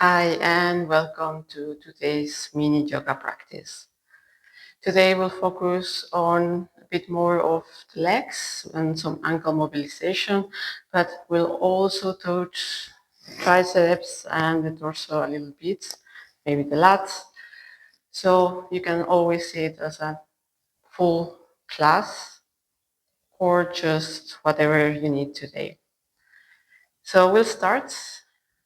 Hi and welcome to today's mini yoga practice. Today we'll focus on a bit more of the legs and some ankle mobilization, but we'll also touch triceps and the torso a little bit, maybe the lats. So you can always see it as a full class or just whatever you need today. So we'll start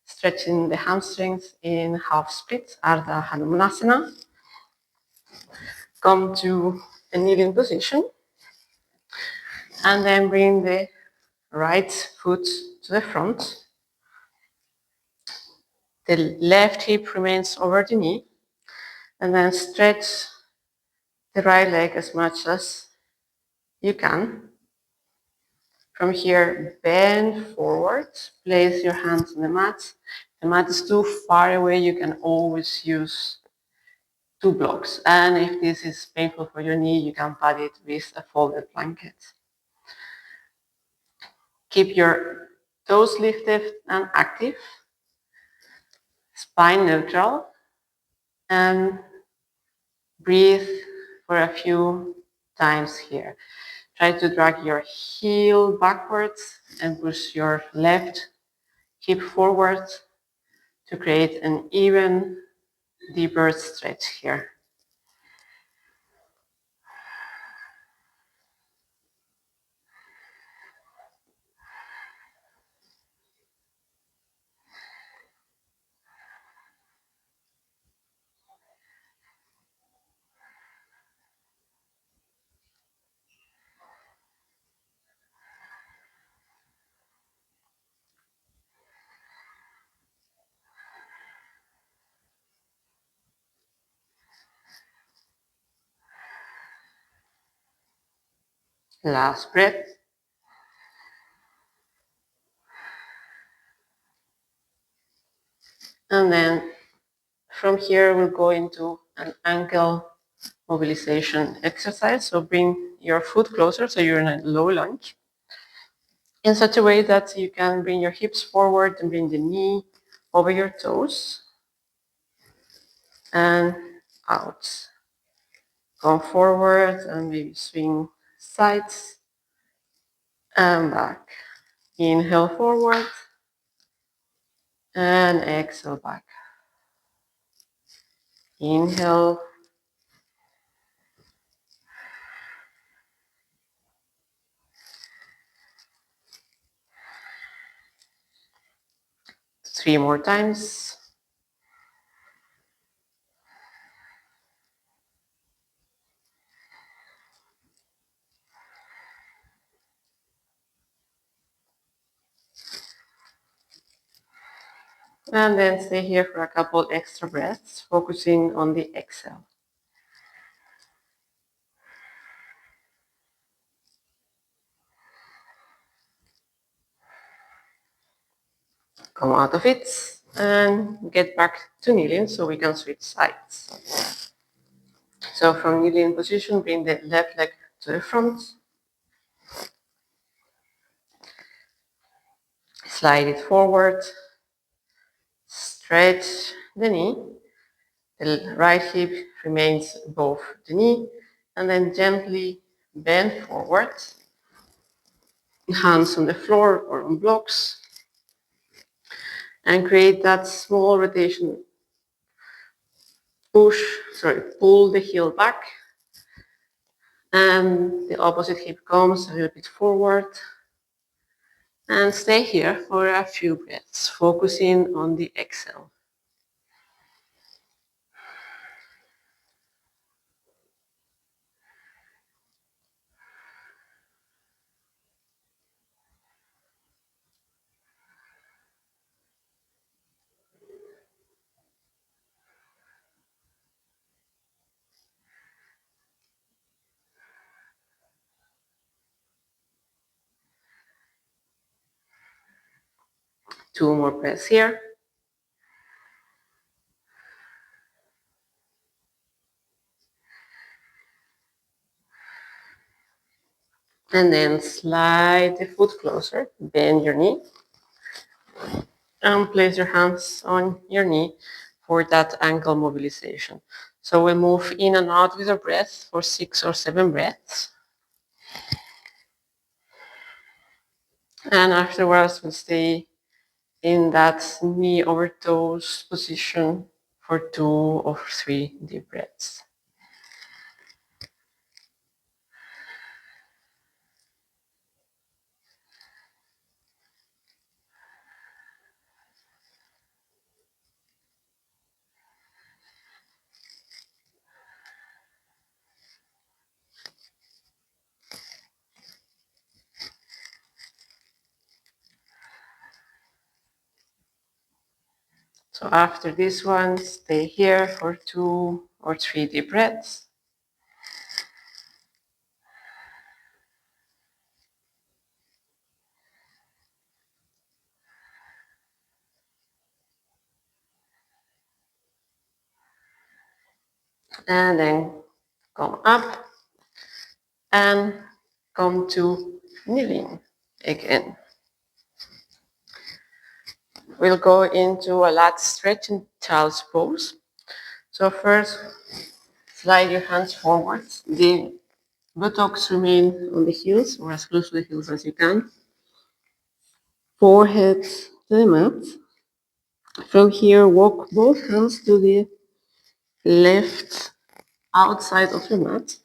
stretching the hamstrings in half split, Ardha Hanumanasana. Come to a kneeling position and then bring the right foot to the front. The left hip remains over the knee and then stretch the right leg as much as you can. From here, bend forward, place your hands on the mat. If the mat is too far away, you can always use 2 blocks. And if this is painful for your knee, you can pad it with a folded blanket. Keep your toes lifted and active, spine neutral, and breathe for a few times here. Try to drag your heel backwards and push your left hip forward to create an even deeper stretch here. Last breath. And then from here, we'll go into an ankle mobilization exercise. So bring your foot closer so you're in a low lunge in such a way that you can bring your hips forward and bring the knee over your toes and out. Come forward and maybe swing sides and back. Inhale forward and exhale back. Inhale. Three more times. And then stay here for a couple extra breaths, focusing on the exhale. Come out of it and get back to kneeling so we can switch sides. So from kneeling position, bring the left leg to the front. Slide it forward. Stretch the knee. The right hip remains above the knee. And then gently bend forward. Hands on the floor or on blocks. And create that small rotation. Pull the heel back. And the opposite hip comes a little bit forward. And stay here for a few breaths, focusing on the exhale. Two more breaths here. And then slide the foot closer, bend your knee. and place your hands on your knee for that ankle mobilization. So we'll move in and out with our breath for 6 or 7 breaths. And afterwards, we'll stay in that knee over toes position for 2 or 3 deep breaths. So after this one, stay here for 2 or 3 deep breaths. And then come up and come to kneeling again. We'll go into a lat stretch in child's pose. So first, slide your hands forward. The buttocks remain on the heels or as close to the heels as you can. Forehead to the mat. From here, walk both hands to the left outside of the mat.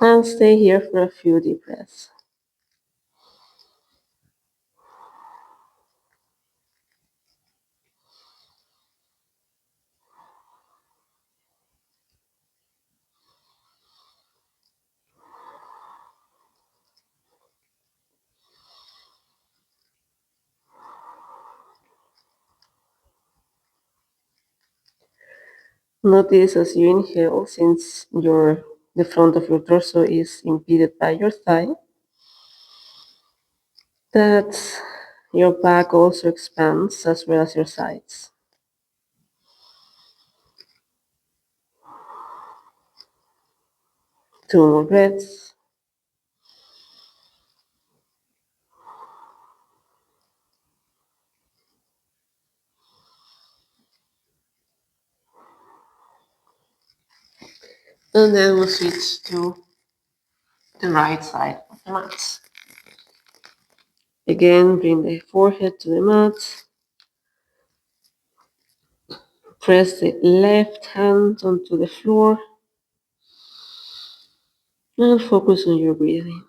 And stay here for a few deep breaths. Notice as you inhale, since the front of your torso is impeded by your thigh, that your back also expands as well as your sides. 2 more breaths. And then we'll switch to the right side of the mat. Again, bring the forehead to the mat. Press the left hand onto the floor. And focus on your breathing.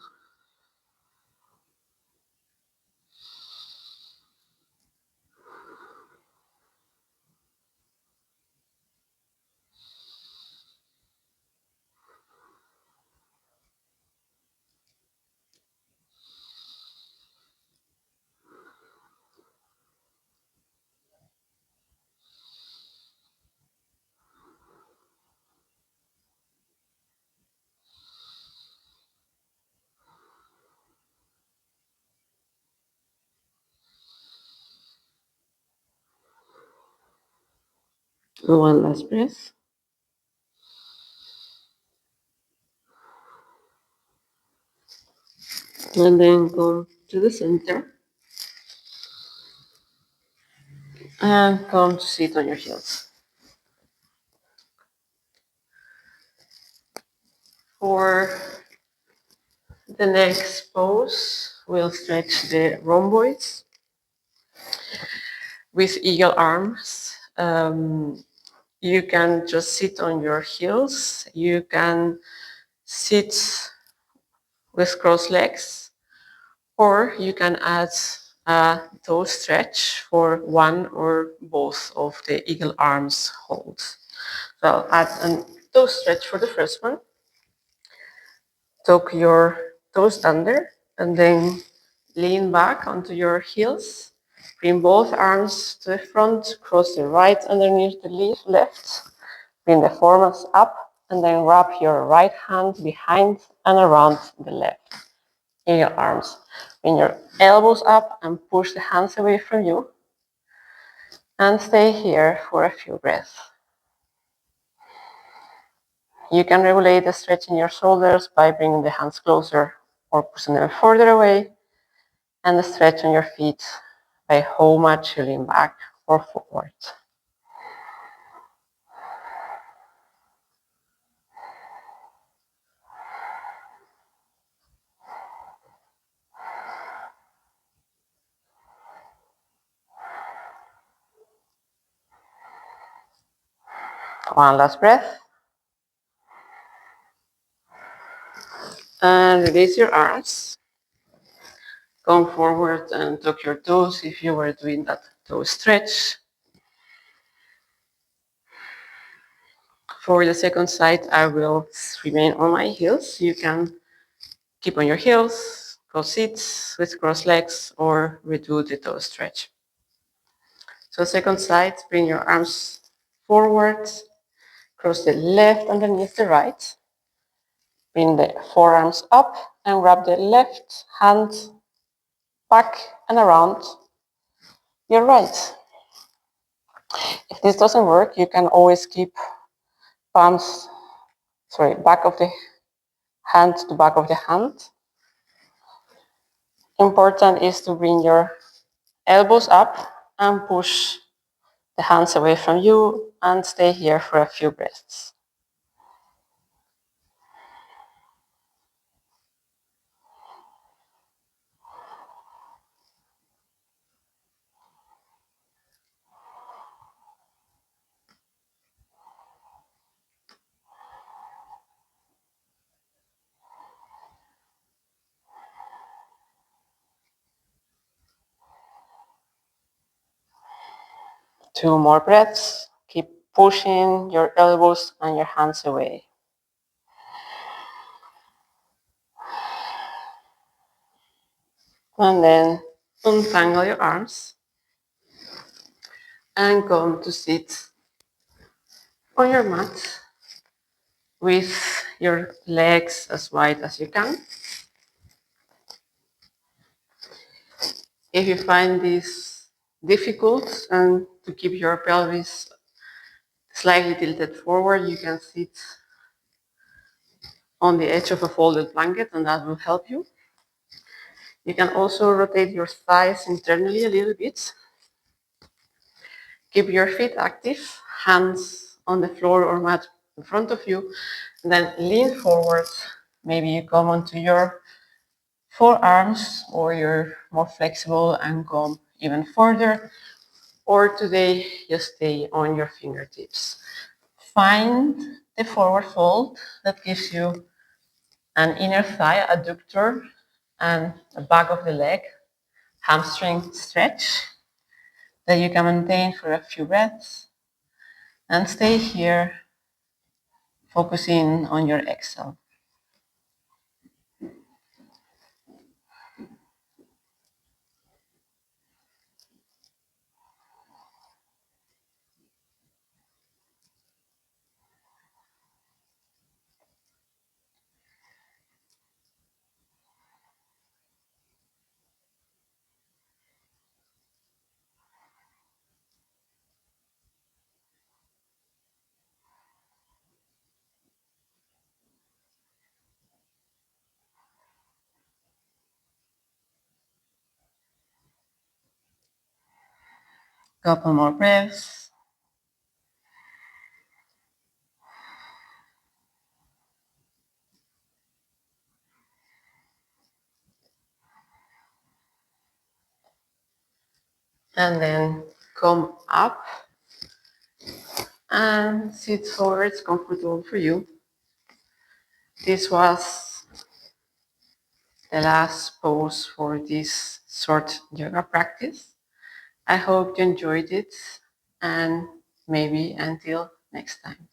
One last breath. And then come to the center. And come to sit on your heels. For the next pose, we'll stretch the rhomboids with eagle arms. You can just sit on your heels. You can sit with crossed legs, or you can add a toe stretch for one or both of the eagle arms holds. So I'll add a toe stretch for the first one. Tuck your toes under and then lean back onto your heels. Bring both arms to the front, cross the right underneath the left. Bring the forearms up and then wrap your right hand behind and around the left in your arms. Bring your elbows up and push the hands away from you. And stay here for a few breaths. You can regulate the stretch in your shoulders by bringing the hands closer or pushing them further away. and stretch on your feet by how much you lean back or forward. One last breath. And release your arms. Come forward and tuck your toes if you were doing that toe stretch. For the second side, I will remain on my heels. You can keep on your heels, go sit with crossed legs, or redo the toe stretch. So second side, bring your arms forward, cross the left underneath the right. Bring the forearms up and wrap the left hand back and around your right. If this doesn't work, you can always keep back of the hand to back of the hand. Important is to bring your elbows up and push the hands away from you and stay here for a few breaths. Two more breaths. Keep pushing your elbows and your hands away. And then untangle your arms and come to sit on your mat with your legs as wide as you can. If you find this difficult and to keep your pelvis slightly tilted forward, you can sit on the edge of a folded blanket and that will help you. You can also rotate your thighs internally a little bit. Keep your feet active, hands on the floor or mat in front of you, and then lean forward. Maybe you come onto your forearms or you're more flexible and come even further. Or today, just stay on your fingertips. Find the forward fold that gives you an inner thigh adductor and the back of the leg, hamstring stretch that you can maintain for a few breaths and stay here focusing on your exhale. Couple more breaths. And then come up and sit where it's comfortable for you. This was the last pose for this short yoga practice. I hope you enjoyed it and maybe until next time.